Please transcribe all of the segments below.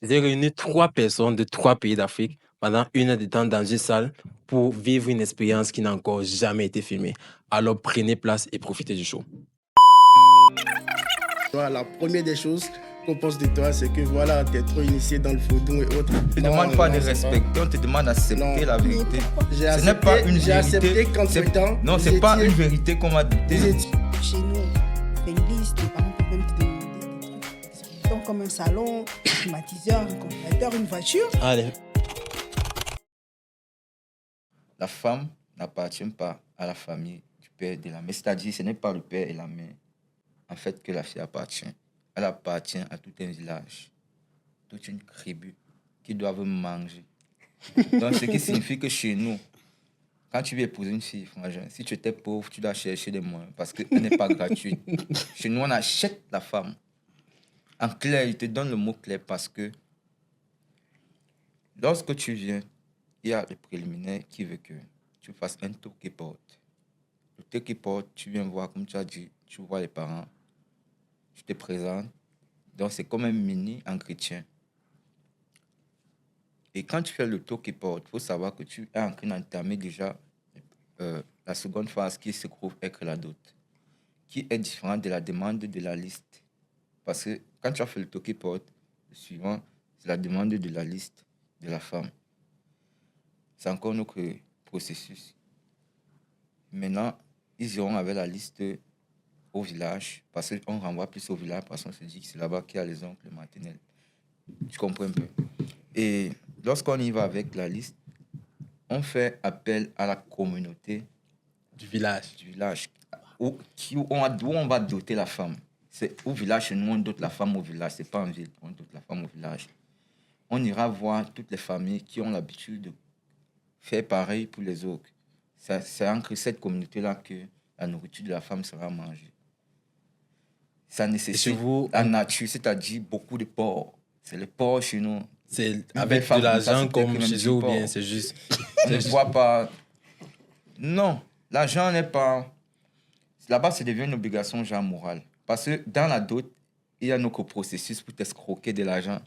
J'ai réuni 3 personnes de 3 pays d'Afrique pendant 1 heure de temps dans une salle pour vivre une expérience qui n'a encore jamais été filmée. Alors prenez place et profitez du show. La première des choses qu'on pense de toi, c'est que voilà, t'es trop initié dans le vaudou et autres. On ne te demande pas de respecter, on te demande d'accepter la vérité. Ce n'est pas une j'ai accepté vérité. quand Non, c'est pas une vérité qu'on m'a dictée. Chez nous, on fait une liste, les parents peuvent même te demander des trucs comme un salon, un climatiseur, un congélateur, une voiture. Allez. La femme n'appartient pas à la famille du père et de la mère. C'est-à-dire, ce n'est pas le père et la mère, en fait, que la fille appartient. Elle appartient à tout un village, toute une tribu qui doivent manger. Donc, ce qui signifie que chez nous, quand tu veux épouser une fille, frangin, si tu étais pauvre, tu dois chercher des moyens parce qu'elle n'est pas gratuite. Chez nous, on achète la femme. En clair, il te donne le mot clair parce que lorsque tu viens, il y a le préliminaire qui veut que tu fasses un tour qui porte. Le tour qui porte, tu viens voir, comme tu as dit, tu vois les parents, tu te présentes. Donc, c'est comme un mini entretien. Et quand tu fais le tour qui porte, il faut savoir que tu es en train d'entamer déjà la seconde phase qui se trouve être la dot, qui est différente de la demande de la liste. Parce que quand tu as fait le tour qui porte, le suivant, c'est la demande de la liste de la femme. C'est encore notre processus. Maintenant, ils iront avec la liste au village, parce qu'on renvoie plus au village, parce qu'on se dit que c'est là-bas qu'il y a les oncles maternels. Tu comprends un peu? Et lorsqu'on y va avec la liste, on fait appel à la communauté Du village. Où on va doter la femme. C'est au village, chez nous, on dote la femme au village. C'est pas en ville, on dote la femme au village. On ira voir toutes les familles qui ont l'habitude de faire pareil pour les autres. C'est entre cette communauté-là que la nourriture de la femme sera mangée. Ça nécessite la nature, c'est-à-dire beaucoup de porc. C'est le porc chez nous. C'est avec de l'argent comme chez eux ou bien c'est juste... On ne voit pas... Non, l'argent n'est pas... Là-bas, ça devient une obligation genre morale. Parce que dans la dot, il y a notre processus pour t'escroquer de l'argent.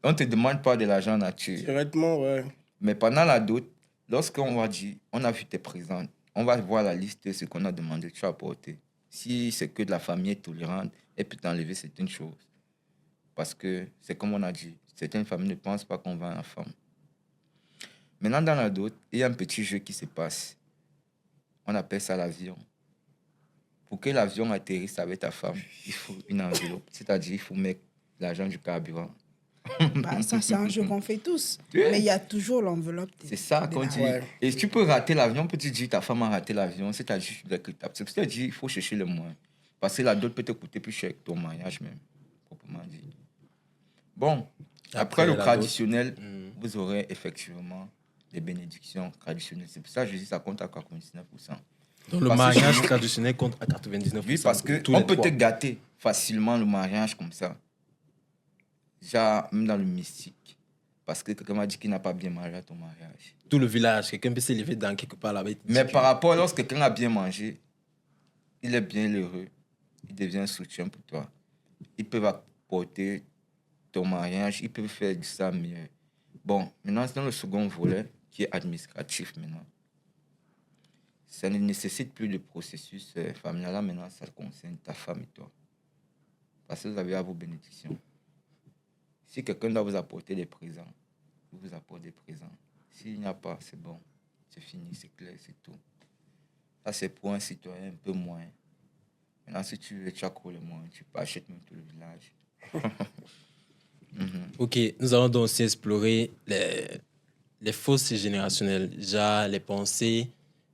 On ne te demande pas de l'argent nature. Directement, ouais. Mais pendant la dot, lorsqu'on va dire, on a vu tes présentes, on va voir la liste de ce qu'on a demandé, tu as apporté. Si c'est que de la famille tolérante, elle peut t'enlever certaines choses. Parce que c'est comme on a dit, certaines familles ne pensent pas qu'on vend la femme. Maintenant, dans la dot, il y a un petit jeu qui se passe. On appelle ça l'avion. Pour que l'avion atterrisse avec ta femme, il faut une enveloppe. C'est-à-dire, il faut mettre l'argent du carburant. Bah, ça, c'est un jeu qu'on fait tous. Mais il y a toujours l'enveloppe. C'est ça qu'on dit. Ouais. Et si tu peux rater l'avion, peut te dire ta femme a raté l'avion, c'est-à-dire c'est-à-dire il faut chercher le moins. Parce que la dot peut te coûter plus cher que ton mariage même, proprement dit. Bon, après le traditionnel, vous aurez effectivement des bénédictions traditionnelles. C'est pour ça que je dis ça compte à 99%. Donc le mariage traditionnel compte à 99%. Oui, parce qu'on peut te gâter facilement le mariage comme ça. Déjà, même dans le mystique. Parce que quelqu'un m'a dit qu'il n'a pas bien mangé à ton mariage. Tout le village, quelqu'un peut s'élever dans quelque part là-bas. Mais par rapport à lorsque quelqu'un a bien mangé, il est bien heureux. Il devient un soutien pour toi. Ils peuvent apporter ton mariage, ils peuvent faire ça mieux. Bon, maintenant, c'est dans le second volet qui est administratif maintenant. Ça ne nécessite plus de processus familial. Là, maintenant, ça concerne ta femme et toi. Parce que vous avez à vos bénédictions. Si quelqu'un doit vous apporter des présents, vous apporte des présents. S'il n'y a pas, c'est bon. C'est fini, c'est clair, c'est tout. Ça, c'est pour un citoyen un peu moins. Maintenant, si tu veux, tu as quoi le moins, tu peux acheter même tout le village. Ok, nous allons donc aussi explorer les fausses générationnelles, déjà les pensées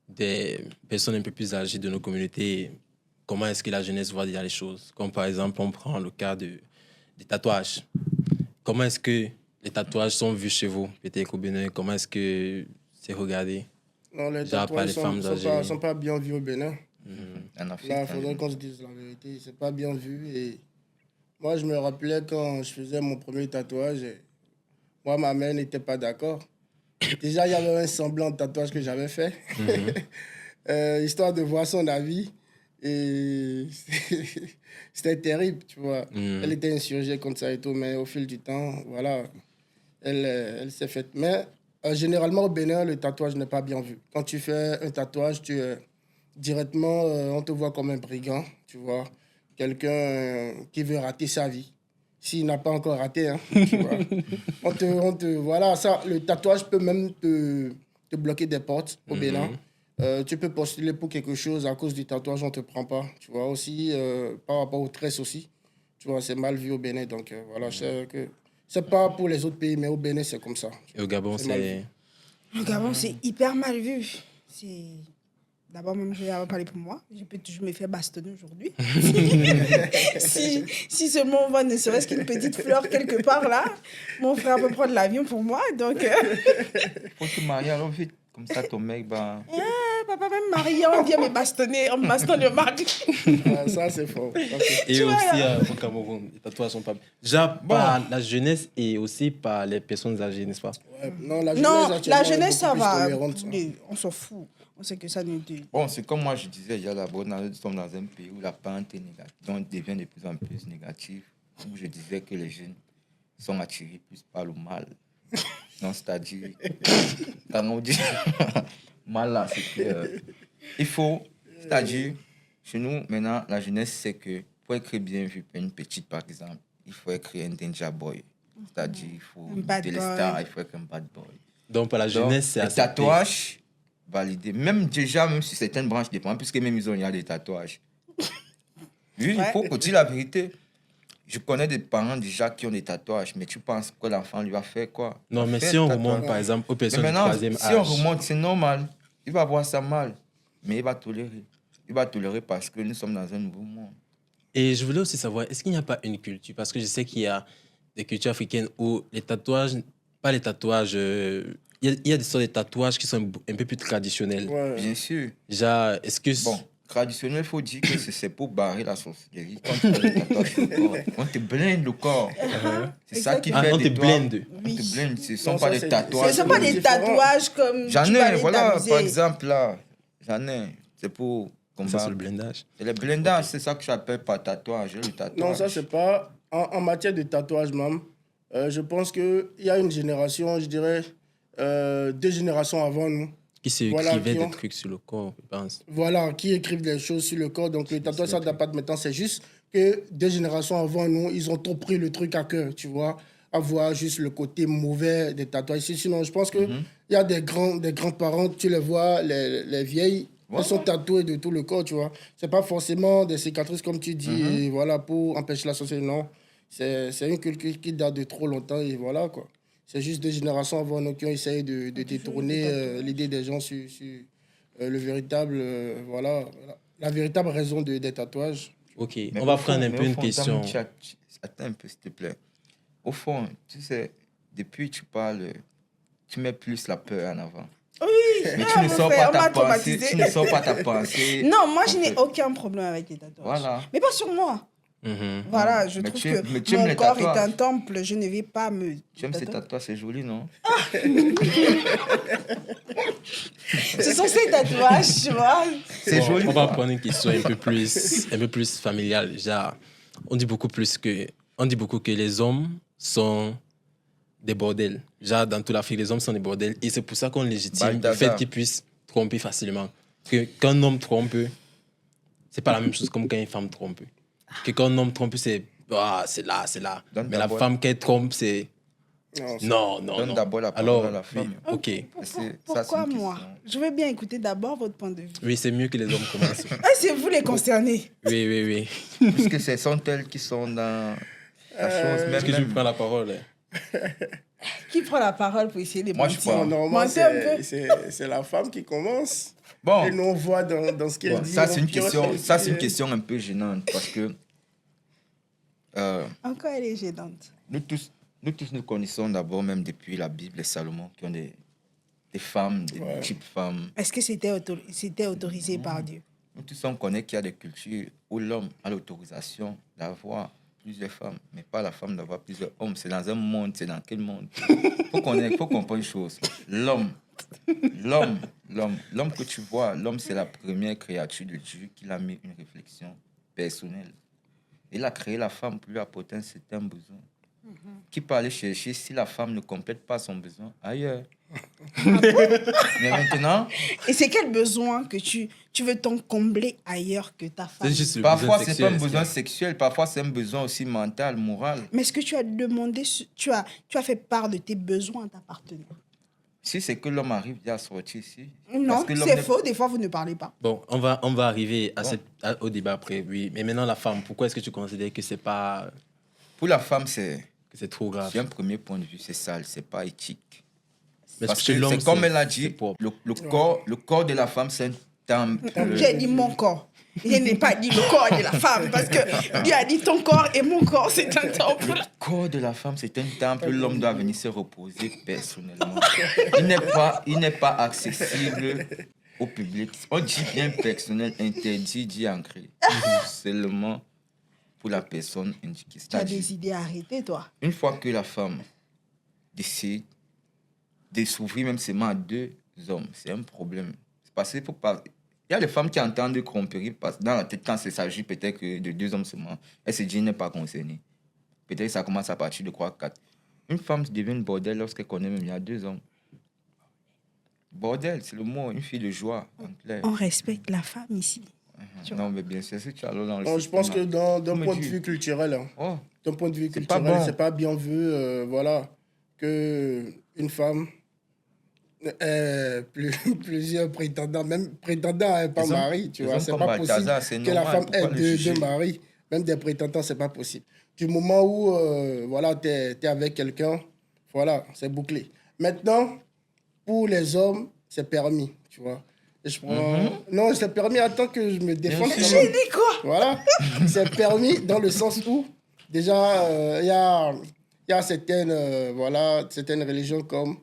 des personnes un peu plus âgées de nos communautés. Comment est-ce que la jeunesse voit déjà les choses? Comme par exemple, on prend le cas des tatouages. Comment est-ce que les tatouages sont vus chez vous, peut-être au Bénin? Comment est-ce que c'est regardé? Non, les Déjà, par les femmes âgées. ne sont pas bien vus au Bénin. En Afrique, Là, il faudrait qu'on se dise la vérité. C'est pas bien vu. Et moi, je me rappelais quand je faisais mon premier tatouage, moi, ma mère n'était pas d'accord. Déjà, il y avait un semblant de tatouage que j'avais fait. Histoire de voir son avis. Et c'était terrible, tu vois. Elle était insurgée contre ça et tout, mais au fil du temps, voilà, elle s'est faite. Mais généralement, au Bénin, le tatouage n'est pas bien vu. Quand tu fais un tatouage, directement, on te voit comme un brigand, tu vois. Quelqu'un qui veut rater sa vie. S'il n'a pas encore raté, hein, tu vois. Voilà, ça, le tatouage peut même te bloquer des portes au Bénin. Tu peux postuler pour quelque chose à cause du tatouage, on ne te prend pas. Tu vois, aussi, par rapport aux tresses aussi. Tu vois, c'est mal vu au Bénin. Donc, voilà, je sais que c'est pas pour les autres pays, mais au Bénin, c'est comme ça. Et au Gabon, c'est... Au Gabon, c'est hyper mal vu. C'est... D'abord, même, je vais parler pour moi. Je me fais bastonner aujourd'hui. si seulement on voit ne serait-ce qu'une petite fleur quelque part là, mon frère peut prendre l'avion pour moi. Donc, faut te marier alors vite. Comme ça, ton mec, bah... papa, même marié, on vient me bastonner. On me bastonne le mari. Ça, c'est faux. Et tu aussi, au Cameroun, les tatouages sont pas... Déjà, par la jeunesse et aussi par les personnes âgées, n'est-ce pas? Ouais, non, la jeunesse, ça va. On s'en fout. On sait que ça nous dit. Bon, c'est comme moi, je disais, il y a d'abord, nous sommes dans un pays où la pente est négative, donc devient de plus en plus négative, où je disais que les jeunes sont attirés plus par le mal. Non, c'est-à-dire, quand on dit mal là, c'est que il faut, c'est-à-dire, chez nous, maintenant, la jeunesse sait que pour être bien vu par une petite, par exemple, il faut être un danger boy. C'est-à-dire, il faut éviter les stars, il faut être un bad boy. Donc, pour la jeunesse, c'est accepté. Les tatouages, validé. Même déjà, même si certaines branches dépendent, puisque même ils ont, il y a des tatouages. Oui, il faut dire la vérité. Je connais des parents déjà qui ont des tatouages, mais tu penses que l'enfant lui va faire quoi? Non, mais si on remonte, par exemple, aux personnes du troisième âge... Si on remonte, c'est normal. Il va voir ça mal, mais il va tolérer. Il va tolérer parce que nous sommes dans un nouveau monde. Et je voulais aussi savoir, est-ce qu'il n'y a pas une culture? Parce que je sais qu'il y a des cultures africaines où les tatouages, pas les tatouages... Il y a des sortes de tatouages qui sont un peu plus traditionnels. Ouais. Bien sûr. Genre, est-ce que... Bon, traditionnel, il faut dire que c'est pour barrer la sorcellerie. Quand tu fais des tatouages sur le corps, on te blinde le corps. C'est ça qui fait on des te blinde. On te blinde. Ce ne sont pas des tatouages. Ce ne sont pas des tatouages comme... J'en ai, voilà, par exemple, là. J'en ai. C'est pour... Ça, c'est le blindage. C'est le blindage, c'est ça que j'appelle pas tatouage. Le tatouage. Non, ça, c'est pas... En matière de tatouage, même, je pense qu'il y a une génération, je dirais... 2 générations avant nous. Qui s'écrivaient des trucs sur le corps, je pense. Voilà, qui écrivent des choses sur le corps. Donc, le tatouage, ça ne date pas de maintenant. C'est juste que 2 générations avant nous, ils ont trop pris le truc à cœur, tu vois, à voir juste le côté mauvais des tatouages. Sinon, je pense qu'il y a des grands-parents, tu les vois, les vieilles, elles sont tatouées de tout le corps, tu vois. Ce n'est pas forcément des cicatrices, comme tu dis, et voilà, pour empêcher la sorcellerie. Non, c'est une culture qui date de trop longtemps, et voilà, quoi. C'est juste 2 générations avant nous qui ont essayé de détourner l'idée des gens sur le véritable, voilà, la véritable raison des tatouages. Ok, mais on va prendre un peu une question. Attends un peu, s'il te plaît. Au fond, tu sais, depuis tu parles, tu mets plus la peur en avant. Oui, mais tu ne sors pas ta pensée. Non, moi, je n'ai aucun problème avec les tatouages. Voilà. Mais pas sur moi. Voilà, je trouve que mon corps est un temple, je ne vais pas me... Tu aimes ces tatouages, c'est joli, non? Ce sont ces tatouages, tu vois. C'est joli. On va prendre une question un peu plus familiale. Genre, on dit beaucoup que les hommes sont des bordels. Genre, dans toute l'Afrique, les hommes sont des bordels. Et c'est pour ça qu'on légitime le fait qu'ils puissent tromper facilement. Qu'un homme trompe, c'est pas la même chose comme quand une femme trompe. Que quand un homme trompe, c'est là. Mais la femme qui trompe, c'est... Non. Donne d'abord la parole à la femme. Ok. Pourquoi moi? Je veux bien écouter d'abord votre point de vue. Oui, c'est mieux que les hommes commencent. C'est vous les concernés. Oui. Puisque ce sont elles qui sont dans la chose. Est-ce que je prends la parole? Qui prend la parole pour essayer de mentir? Moi, je crois. Normalement, c'est la femme qui commence. Bon. Et nous, on voit dans ce qu'elle dit. Ça, c'est une question un peu gênante parce que... Encore, elle est gênante. Nous tous, nous connaissons d'abord, même depuis la Bible, les Salomon, qui ont des femmes, des types femmes. Est-ce que c'était autorisé par Dieu? Nous tous, on connaît qu'il y a des cultures où l'homme a l'autorisation d'avoir plusieurs femmes, mais pas la femme d'avoir plusieurs hommes. C'est dans un monde, c'est dans quel monde? Faut comprendre une chose. L'homme L'homme que tu vois, l'homme, c'est la première créature de Dieu qui a mis une réflexion personnelle. Il a créé la femme pour lui apporter un certain besoin. Qui peut aller chercher si la femme ne complète pas son besoin ailleurs. Mais maintenant... Et c'est quel besoin que tu veux t'en combler ailleurs que ta femme? Parfois, c'est pas un besoin sexuel. Parfois, c'est un besoin aussi mental, moral. Mais est-ce que tu as demandé... Tu as fait part de tes besoins à ta partenaire? Si c'est que l'homme arrive à sortir ici... Non, c'est faux. Des fois, vous ne parlez pas. Bon, on va arriver au débat après, oui. Mais maintenant, la femme, pourquoi est-ce que tu considères que c'est pas... Pour la femme, c'est trop grave? C'est un premier point de vue, c'est sale, c'est pas éthique. Mais parce que c'est comme elle a dit, le corps de la femme, c'est un temple. J'ai dit mon corps. Je n'ai pas dit le corps de la femme, parce que Dieu a dit ton corps et mon corps, c'est un temple. Le corps de la femme, c'est un temple. L'homme doit venir se reposer personnellement. Il n'est pas accessible au public. On dit bien personnel, interdit d'y ancrer. Seulement pour la personne indiquée. Tu as des idées à arrêter, toi. Une fois que la femme décide de s'ouvrir même seulement à 2 hommes, c'est un problème. C'est parce qu'il faut pas... Il y a des femmes qui entendent tromperie parce que dans la tête, quand il s'agit peut-être de 2 hommes seulement, elle se dit qu'elle n'est pas concernée. Peut-être que ça commence à partir de 3-4. Une femme devient une bordel lorsqu'elle connaît même il y a 2 hommes. Bordel, c'est le mot, une fille de joie, en clair. On respecte la femme ici. Non, mais bien sûr, si tu as dans le je pense que d'un point de vue culturel, d'un point de vue culturel, c'est pas bien vu, voilà, que une femme ait plusieurs prétendants, même prétendants à pas mari, tu vois. C'est pas possible que la femme ait 2 maris, même des prétendants, c'est pas possible. Du moment où, voilà, t'es avec quelqu'un, voilà, c'est bouclé. Maintenant, pour les hommes, c'est permis, tu vois. Et je prends... Non, c'est permis, attends que je me défende. J'ai dit quoi? Voilà. C'est permis dans le sens où, déjà, il y a certaines religions comme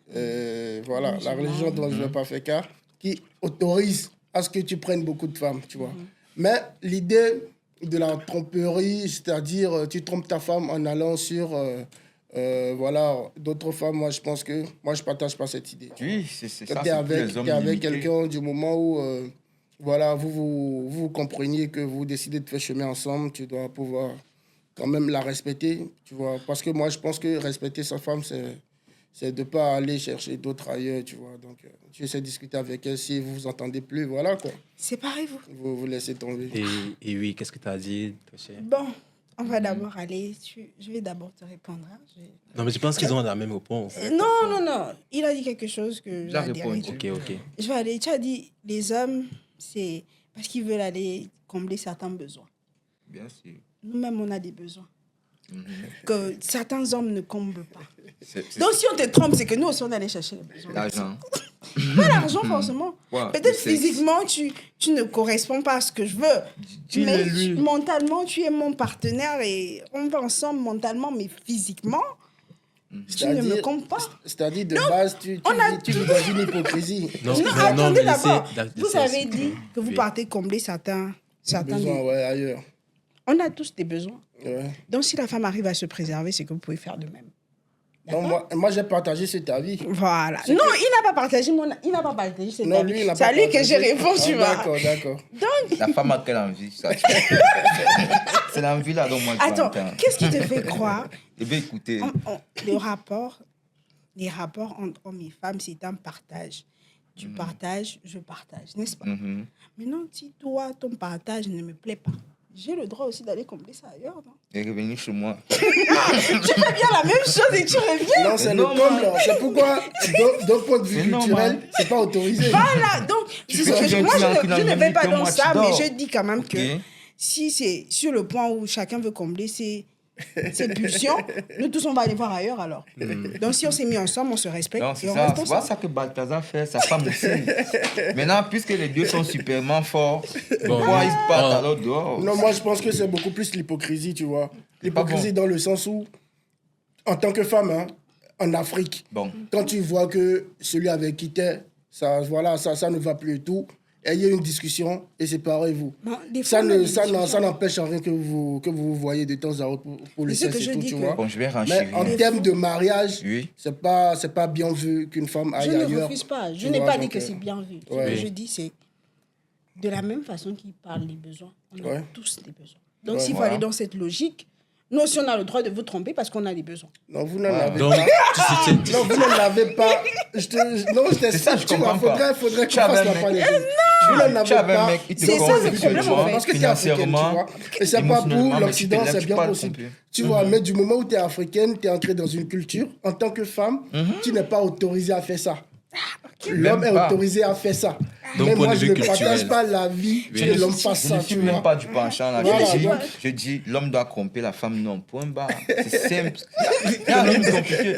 voilà, la religion dont je ne vais pas faire cas, qui autorise à ce que tu prennes beaucoup de femmes, tu vois. Mais l'idée de la tromperie, c'est-à-dire tu trompes ta femme en allant sur... voilà, d'autres femmes, moi je partage pas cette idée. Oui, c'est ça. Quand tu es avec quelqu'un, du moment où voilà, vous compreniez que vous décidez de faire chemin ensemble, tu dois pouvoir quand même la respecter, tu vois. Parce que moi je pense que respecter sa femme, c'est de ne pas aller chercher d'autres ailleurs, tu vois. Donc tu essaies de discuter avec elle, si vous vous entendez plus, voilà quoi. Séparez-vous. Vous laissez tomber. Et oui, qu'est-ce que tu as dit, Toché? Bon. On va d'abord aller... Je vais d'abord te répondre. Hein. Non, mais je pense qu'ils ont la même réponse. Non. Il a dit quelque chose que j'ai répondu. Ok. Je vais aller... Tu as dit, les hommes, c'est parce qu'ils veulent aller combler certains besoins. Bien sûr. Nous-mêmes, on a des besoins. Que certains hommes ne comblent pas. Donc, si on te trompe, c'est que nous aussi, on allait chercher les besoins. L'argent. Pas l'argent, forcément. Peut-être physiquement, tu ne corresponds pas à ce que je veux. Mais mentalement, tu es mon partenaire et on va ensemble mentalement, mais physiquement, tu ne me comptes pas. C'est-à-dire, de base, tu vis dans une hypocrisie. Non, attendez d'abord. Vous avez dit que vous partez combler certains besoins, ailleurs. On a tous des besoins. Ouais. Donc, si la femme arrive à se préserver, c'est que vous pouvez faire de même. Non, moi j'ai partagé cet avis. Voilà. Non, il n'a pas partagé cet avis. Lui, c'est à lui que j'ai répondu, tu vois. D'accord. Donc... La femme a quelle envie, ça? C'est l'envie là dont moi je Attends, qu'est-ce qui te fait croire? Eh bien, écoutez... Les rapports entre hommes et femmes, c'est un partage. Tu partages, je partage, n'est-ce pas? Maintenant, si toi, ton partage ne me plaît pas, j'ai le droit aussi d'aller combler ça ailleurs, non? Et revenir chez moi. Tu fais bien la même chose et tu reviens. Non, c'est le comble. C'est pourquoi, d'un point de vue culturel, c'est pas autorisé. Voilà, donc, je ne vais pas dans ça, mais je dis quand même que si c'est sur le point où chacun veut combler ses pulsions, nous tous, on va aller voir ailleurs alors. Donc, si on s'est mis ensemble, on se respecte. Non, c'est ça. C'est pas ça que Balthazar fait, sa femme aussi. Maintenant, puisque les deux sont superment forts, pourquoi ils partent alors dehors? Non, moi, je pense que c'est beaucoup plus l'hypocrisie, tu vois. L'hypocrisie dans le sens où, en tant que femme, en Afrique, quand tu vois que celui avec qui t'es, ça ne va plus et tout, ayez une discussion et séparez-vous. Ça n'empêche en rien que vous voyez de temps à autre pour le sexe et tout, tu vois. Bon, je vais mais en termes de mariage, c'est pas bien vu qu'une femme aille ailleurs. Je ne refuse pas. Je n'ai pas dit que c'est bien vu. Ce que je dis, c'est de la même façon qu'il parle des besoins. On a tous des besoins. Donc, s'il faut aller dans cette logique, nous aussi, on a le droit de vous tromper parce qu'on a des besoins. Non, vous n'en avez pas. Non, vous n'en avez pas. Je t'explique, tu vois, faudrait qu'on fasse la part des choses. Vous n'en avez pas. C'est ça le problème, en fait. Parce que tu es africaine, tu vois. Et c'est pas pour l'Occident, c'est bien possible. Tu vois, mais du moment où tu es africaine, tu es entrée dans une culture, en tant que femme, tu n'es pas autorisée à faire ça. L'homme est autorisé à faire ça. Donc, mais moi, je ne partage pas la vie que l'homme fasse ça. Je ne suis même pas du penchant là. Voilà, je dis, l'homme doit tromper la femme, non. Point barre. C'est simple. Il n'y a rien de compliqué.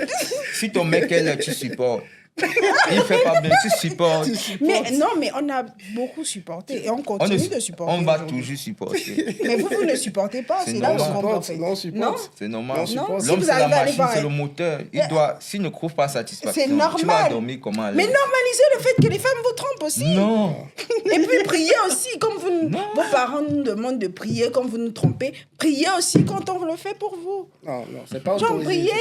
Si ton mec est là, tu supportes. Il ne fait pas bien, tu supportes. Mais non, mais on a beaucoup supporté et on continue de supporter. On va toujours supporter. Mais vous ne supportez pas, c'est là le problème. Non, c'est normal. L'homme, c'est la machine, c'est le moteur. S'il ne trouve pas satisfaction, c'est normal. Tu vas dormir comment? Mais normalisez le fait que les femmes vous trompent aussi. Non. Et puis priez aussi, comme vos parents nous demandent de prier, comme vous nous trompez, priez aussi quand on le fait pour vous. Non, c'est pas autorisé.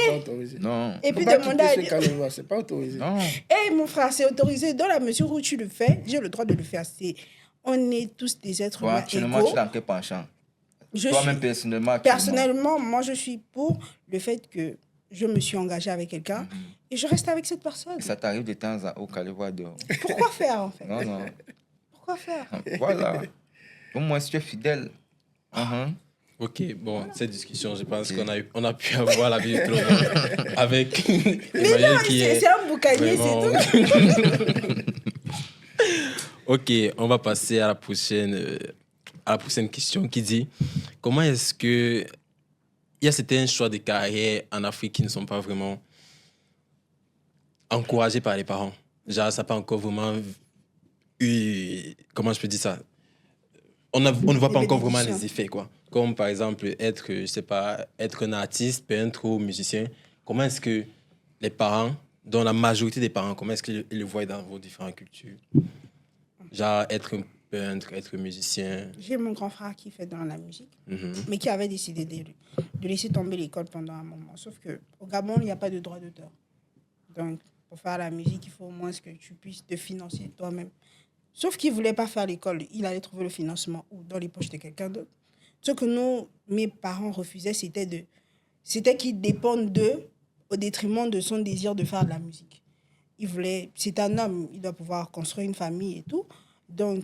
Non. Et puis demandez à... C'est pas autorisé. Non. Hey, mon frère, c'est autorisé dans la mesure où tu le fais. J'ai le droit de le faire. On est tous des êtres humains égaux. Actuellement, tu n'as que penchant. Toi-même, personnellement, moi, je suis pour le fait que je me suis engagée avec quelqu'un et je reste avec cette personne. Ça t'arrive de temps à autre qu'aller voir dehors. Pourquoi faire, en fait? Non. Pourquoi faire? Voilà. Au moins, si tu es fidèle. Ok, bon, cette discussion, je pense qu'on a pu avoir la vie de tout le monde avec Emmanuel qui est... C'est un boucanier, vraiment... c'est tout. Ok, on va passer à la prochaine question qui dit comment est-ce que il y a certains choix de carrière en Afrique qui ne sont pas vraiment encouragés par les parents. Genre, ça n'a pas encore vraiment eu... Comment je peux dire ça? On ne voit pas encore vraiment les effets, quoi. Comme par exemple être un artiste, peintre ou musicien. Comment est-ce que les parents, dont la majorité des parents, comment est-ce qu'ils le voient dans vos différentes cultures? Genre être un peintre, être musicien. J'ai mon grand frère qui fait dans la musique, mais qui avait décidé de laisser tomber l'école pendant un moment. Sauf qu'au Gabon, il n'y a pas de droit d'auteur. Donc, pour faire la musique, il faut au moins que tu puisses te financer toi-même. Sauf qu'il ne voulait pas faire l'école. Il allait trouver le financement dans les poches de quelqu'un d'autre. Ce que mes parents refusaient, c'était qu'ils dépendent d'eux au détriment de son désir de faire de la musique. C'est un homme, il doit pouvoir construire une famille et tout. Donc,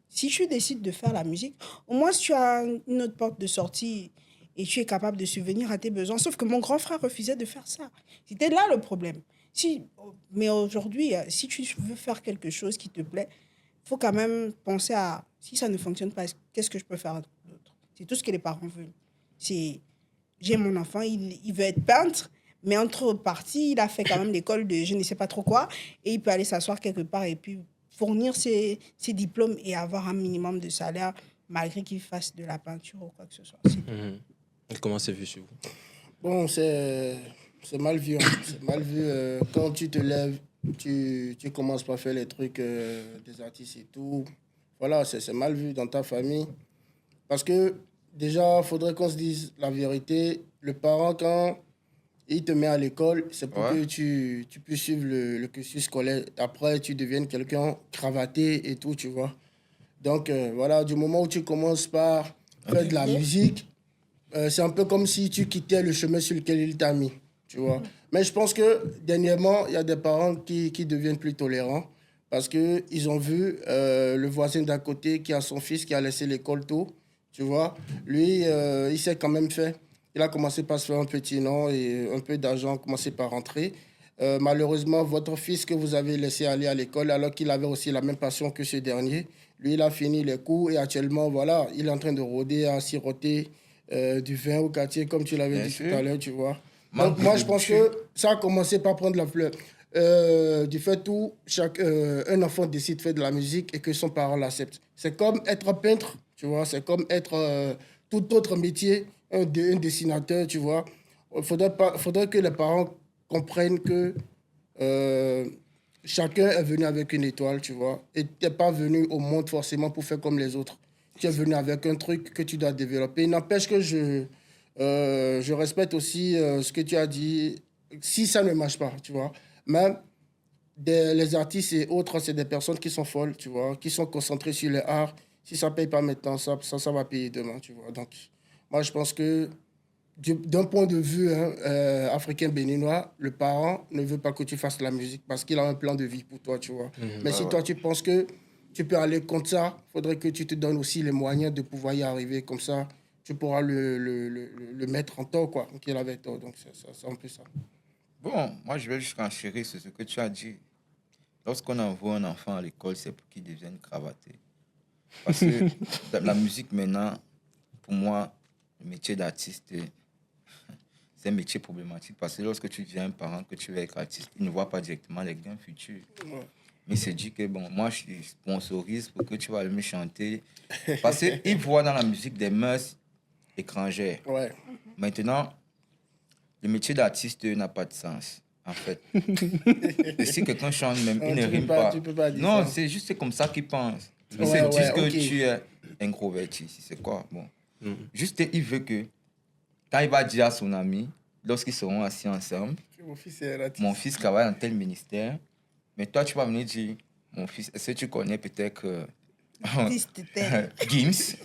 si tu décides de faire la musique, au moins tu as une autre porte de sortie et tu es capable de subvenir à tes besoins. Sauf que mon grand frère refusait de faire ça. C'était là le problème. Mais aujourd'hui, si tu veux faire quelque chose qui te plaît, il faut quand même penser à, si ça ne fonctionne pas, qu'est-ce que je peux faire d'autre? C'est tout ce que les parents veulent. J'ai mon enfant, il veut être peintre, mais entre parties, il a fait quand même l'école de je ne sais pas trop quoi, et il peut aller s'asseoir quelque part et puis fournir ses diplômes et avoir un minimum de salaire, malgré qu'il fasse de la peinture ou quoi que ce soit. Comment c'est vu chez vous? Bon, c'est mal vu. C'est mal vu quand tu te lèves, tu commences par faire les trucs des artistes et tout. Voilà, c'est mal vu dans ta famille. Parce que déjà, il faudrait qu'on se dise la vérité. Le parent, quand il te met à l'école, c'est pour que tu puisses suivre le cursus scolaire. Après, tu deviennes quelqu'un cravaté et tout, tu vois. Donc, voilà, du moment où tu commences par faire de la musique, c'est un peu comme si tu quittais le chemin sur lequel il t'a mis, tu vois. Mais je pense que, dernièrement, il y a des parents qui deviennent plus tolérants parce qu'ils ont vu le voisin d'à côté qui a son fils qui a laissé l'école tôt, tu vois. Lui, il s'est quand même fait. Il a commencé par se faire un petit nom et un peu d'argent, commencé par rentrer. Malheureusement, votre fils que vous avez laissé aller à l'école, alors qu'il avait aussi la même passion que ce dernier, lui, il a fini les cours et actuellement, voilà, il est en train de rôder à siroter du vin au quartier, comme tu l'avais dit tout à l'heure, tu vois. Donc, moi, je pense que ça a commencé par prendre la fleur. Du fait où un enfant décide de faire de la musique et que son parent l'accepte. C'est comme être peintre, tu vois, c'est comme être tout autre métier, un dessinateur, tu vois. Il faudrait que les parents comprennent que chacun est venu avec une étoile, tu vois. Et tu n'es pas venu au monde forcément pour faire comme les autres. Tu es venu avec un truc que tu dois développer. Il n'empêche que je respecte aussi ce que tu as dit. Si ça ne marche pas, tu vois. Même les artistes et autres, c'est des personnes qui sont folles, tu vois, qui sont concentrées sur les arts. Si ça ne paye pas maintenant, ça va payer demain, tu vois. Donc, moi, je pense que d'un point de vue africain-béninois, le parent ne veut pas que tu fasses la musique parce qu'il a un plan de vie pour toi, tu vois. Mais si toi, tu penses que tu peux aller contre ça, il faudrait que tu te donnes aussi les moyens de pouvoir y arriver. Comme ça, tu pourras le mettre en tort, quoi, qu'il avait tort. Donc, c'est un peu ça. Bon, moi, je vais juste enchérir sur ce que tu as dit. Lorsqu'on envoie un enfant à l'école, c'est pour qu'il devienne cravaté. Parce que la musique, maintenant, pour moi, le métier d'artiste, c'est un métier problématique. Parce que lorsque tu deviens un parent, que tu veux être artiste, il ne voit pas directement les gains futurs. Ouais. Mais il se dit que, bon, moi, je sponsorise pour que tu vas aller me chanter. Parce qu'il voit dans la musique des mœurs étrangères. Ouais. Maintenant, le métier d'artiste n'a pas de sens, en fait. Et si quelqu'un chante même, il ne rime pas. Tu peux pas dire non, ça. c'est juste comme ça qu'il pense. Il se dit que tu es introverti, c'est quoi? Bon. Juste, il veut que, quand il va dire à son ami, lorsqu'ils seront assis ensemble, mon fils travaille dans tel ministère, mais toi, tu vas venir dire, mon fils, est-ce que tu connais peut-être Gims?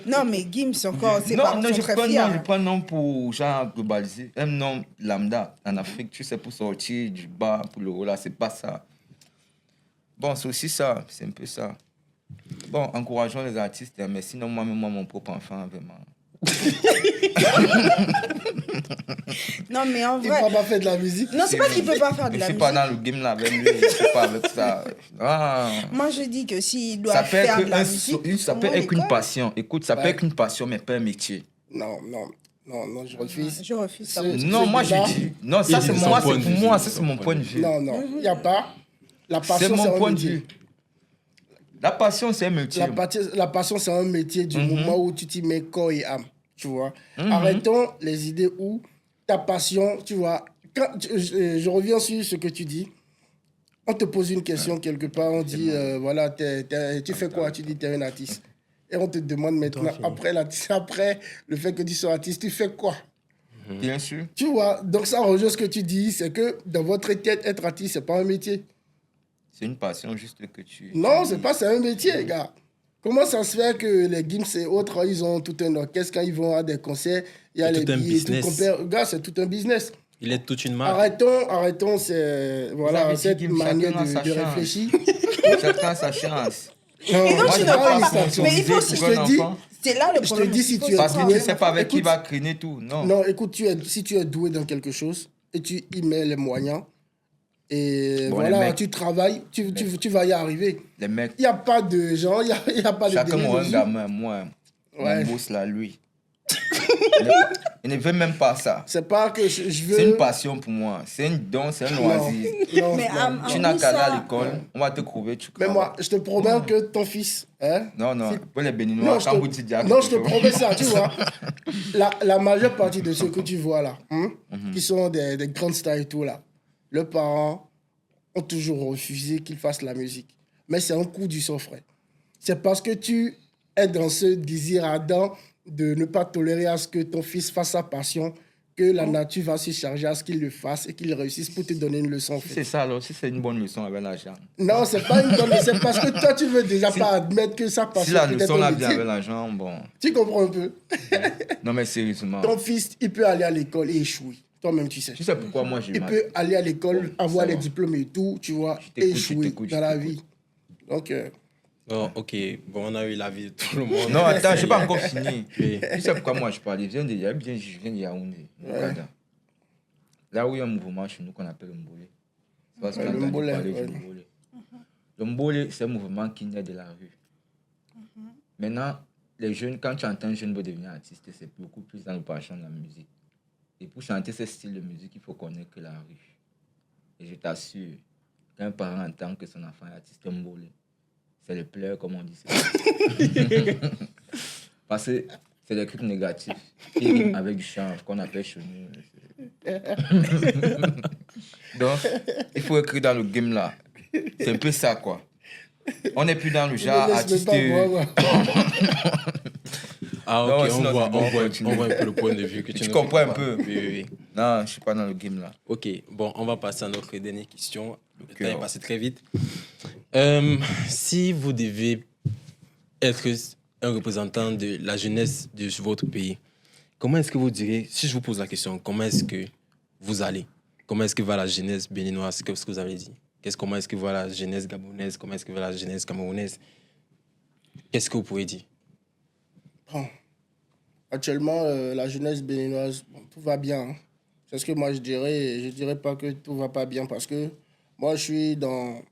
Non, mais Gims encore, c'est non, pas non, son je très prends fier. je prends un nom pour genre globalisé, un nom lambda en Afrique, tu sais, pour sortir du bas, pour le haut, là, c'est pas ça. Bon, c'est aussi ça, c'est un peu ça. Bon, encourageons les artistes, mais sinon, moi, mon propre enfant, vraiment. Non, mais en vrai. Il ne peut pas faire de la musique. Non, c'est pas qu'il peut pas faire de la musique. Je suis pas dans le game là avec lui, je suis pas avec ça. Ah. Moi, je dis que s'il doit faire de la musique. Ça peut être une passion. Écoute, ça peut être une passion, mais pas un métier. Non, je refuse. Je refuse ça. Non, moi, je dis. Non, ça, c'est moi, c'est pour moi, ça, c'est mon point de vue. Non, il n'y a pas. La passion, c'est mon point de vue. La passion, c'est un métier. La passion, c'est un métier du moment où tu t'y mets corps et âme, tu vois. Arrêtons les idées où ta passion, tu vois. Je reviens sur ce que tu dis. On te pose une question quelque part, on dit, voilà, tu fais quoi? Tu dis, tu es un artiste. Et on te demande maintenant, après le fait que tu sois artiste, tu fais quoi? Bien sûr. Tu vois, donc ça rejoint ce que tu dis, c'est que dans votre tête, être artiste, c'est pas un métier. C'est une passion juste que tu... Non, c'est un métier, gars. Comment ça se fait que les Gims et autres, ils ont tout un orchestre, quand ils vont à des concerts, il y a les billets et tout. Gars, c'est tout un business. Il est toute une marque. Arrêtons cette manière de réfléchir. Chacun sa chance. Non, et donc, moi, tu ne pas. Mais il faut... Je te dis... C'est là le problème. Je te dis si tu es... Parce que tu ne sais pas avec qui va criner tout. Non, écoute, si tu es doué dans quelque chose et tu y mets les moyens, et bon, voilà, tu travailles, tu vas y arriver. Les mecs. Il n'y a pas de gens, il n'y a pas de... Chacun mon gamin, moi, mon boss là, lui. Il ne veut même pas ça. C'est pas que je veux... C'est une passion pour moi. C'est un don, c'est un loisir. Tu n'as qu'à aller à l'école, on va te trouver. Mais moi, je te promets que ton fils... Hein, non, pour les Béninois, quand vous dites... Non, je te promets ça, tu vois. La majeure partie de ceux que tu vois là, qui sont des grandes stars et tout là, leurs parents ont toujours refusé qu'ils fassent la musique. Mais c'est un coup du sang, frère. C'est parce que tu es dans ce désir ardent de ne pas tolérer à ce que ton fils fasse sa passion, que la nature va se charger à ce qu'il le fasse et qu'il réussisse pour te donner une leçon. C'est ça, alors, si c'est une bonne leçon avec l'argent. Non, c'est pas une bonne leçon, c'est parce que toi, tu veux déjà pas admettre que sa passion... Si la leçon là vient avec l'argent, bon... Tu comprends un peu? Non, mais sérieusement... Ton fils, il peut aller à l'école et échouer. Toi-même, tu sais. Tu sais pourquoi moi j'ai... Il peut aller à l'école, avoir les diplômes et tout, tu vois, et échouer dans la vie. Donc... Oh, ok, bon, on a eu l'avis de tout le monde. Non, attends, je n'ai pas encore fini. Tu sais pourquoi moi je parle? Je viens de Yaoundé. Ouais. Là où il y a un mouvement chez nous qu'on appelle le Mbolé. C'est parce qu'on a parlé du Mbolé. Le Mbolé, c'est un mouvement qui naît de la rue. Maintenant, les jeunes, quand tu entends un jeune veut devenir artiste, c'est beaucoup plus dans le passion de la musique. Et pour chanter ce style de musique, il faut connaître que la rue. Et je t'assure, quand un parent entend que son enfant est artiste Mbolé, c'est le pleurs, comme on dit. Parce que c'est des trucs négatifs. Avec du chant, qu'on appelle chez nous. Donc, il faut écrire dans le game là. C'est un peu ça, quoi. On n'est plus dans le genre artiste. Ah, ok, non, on voit un peu le point de vue que tu comprends un peu. Oui. Non, je ne suis pas dans le game là. Ok, bon, on va passer à notre dernière question. Le temps est passé très vite. Si vous devez être un représentant de la jeunesse de votre pays, comment est-ce que vous direz, si je vous pose la question, comment est-ce que vous allez? Comment est-ce que va la jeunesse béninoise? Qu'est-ce que vous avez dit? Comment est-ce que va la jeunesse gabonaise? Comment est-ce que va la jeunesse camerounaise? Qu'est-ce que vous pouvez dire? Bon. Actuellement, la jeunesse béninoise, tout va bien. Hein. C'est ce que moi je dirais. Je ne dirais pas que tout ne va pas bien parce que moi, je suis dans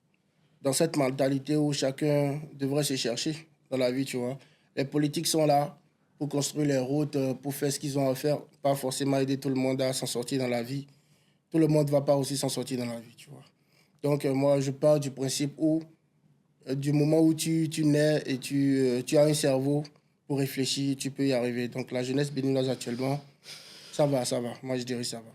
cette mentalité où chacun devrait se chercher dans la vie, tu vois. Les politiques sont là pour construire les routes, pour faire ce qu'ils ont à faire, pas forcément aider tout le monde à s'en sortir dans la vie. Tout le monde ne va pas aussi s'en sortir dans la vie, tu vois. Donc, moi, je pars du principe où, du moment où tu nais et tu as un cerveau pour réfléchir, tu peux y arriver. Donc, la jeunesse béninoise actuellement, ça va. Moi, je dirais ça va.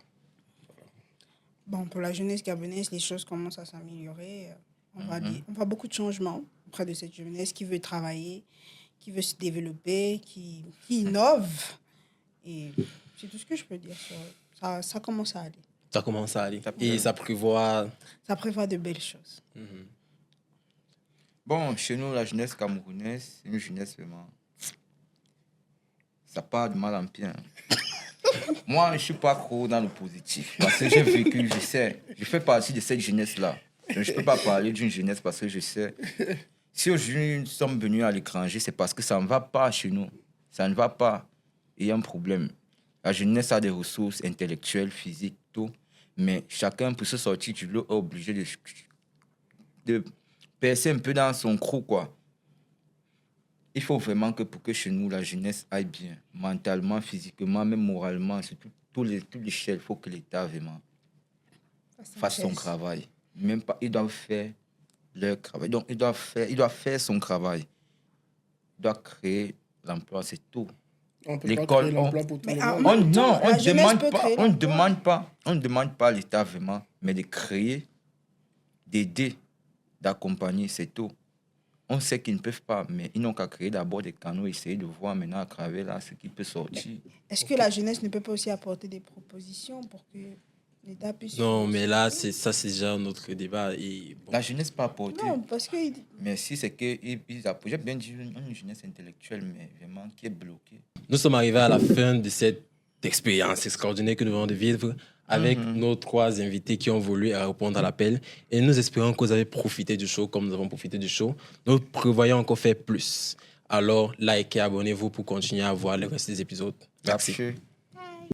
Bon, pour la jeunesse gabonaise, les choses commencent à s'améliorer. On voit beaucoup de changements auprès de cette jeunesse qui veut travailler, qui veut se développer, qui innove. Et c'est tout ce que je peux dire. Ça commence à aller. Ça commence à aller. Et ça prévoit... Ça prévoit de belles choses. Mm-hmm. Bon, chez nous, la jeunesse camerounaise, c'est une jeunesse vraiment... Ça part de mal en pire. Moi, je ne suis pas trop dans le positif. Parce que j'ai vécu, je sais. Je fais partie de cette jeunesse-là. Je ne peux pas parler d'une jeunesse parce que je sais. Si aujourd'hui nous sommes venus à l'étranger, c'est parce que ça ne va pas chez nous. Ça ne va pas. Il y a un problème. La jeunesse a des ressources intellectuelles, physiques, tout. Mais chacun, pour se sortir du lot, est obligé de percer un peu dans son crew, quoi. Il faut vraiment que pour que chez nous, la jeunesse aille bien, mentalement, physiquement, même moralement, sur toute l'échelle, il faut que l'État vraiment fasse son travail. Même pas, ils doivent faire leur travail. Donc, ils doivent faire son travail. Ils doivent créer l'emploi, c'est tout. On peut pas créer l'emploi pour tout le monde. On ne demande pas à l'État vraiment, mais de créer, d'aider, d'accompagner, c'est tout. On sait qu'ils ne peuvent pas, mais ils n'ont qu'à créer d'abord des canaux, essayer de voir maintenant à travers là ce qui peut sortir. Est-ce que la jeunesse ne peut pas aussi apporter des propositions pour que l'État puisse... Non, mais là, c'est déjà un autre débat. Et bon. La jeunesse peut apporter. Non, parce que... Mais si c'est qu'ils apportent, j'ai bien dit une jeunesse intellectuelle, mais vraiment qui est bloquée. Nous sommes arrivés à la fin de cette expérience extraordinaire que nous venons de vivre avec nos 3 invités qui ont voulu répondre à l'appel. Et nous espérons que vous avez profité du show comme nous avons profité du show. Nous prévoyons encore faire plus. Alors, likez, abonnez-vous pour continuer à voir le reste des épisodes. Merci.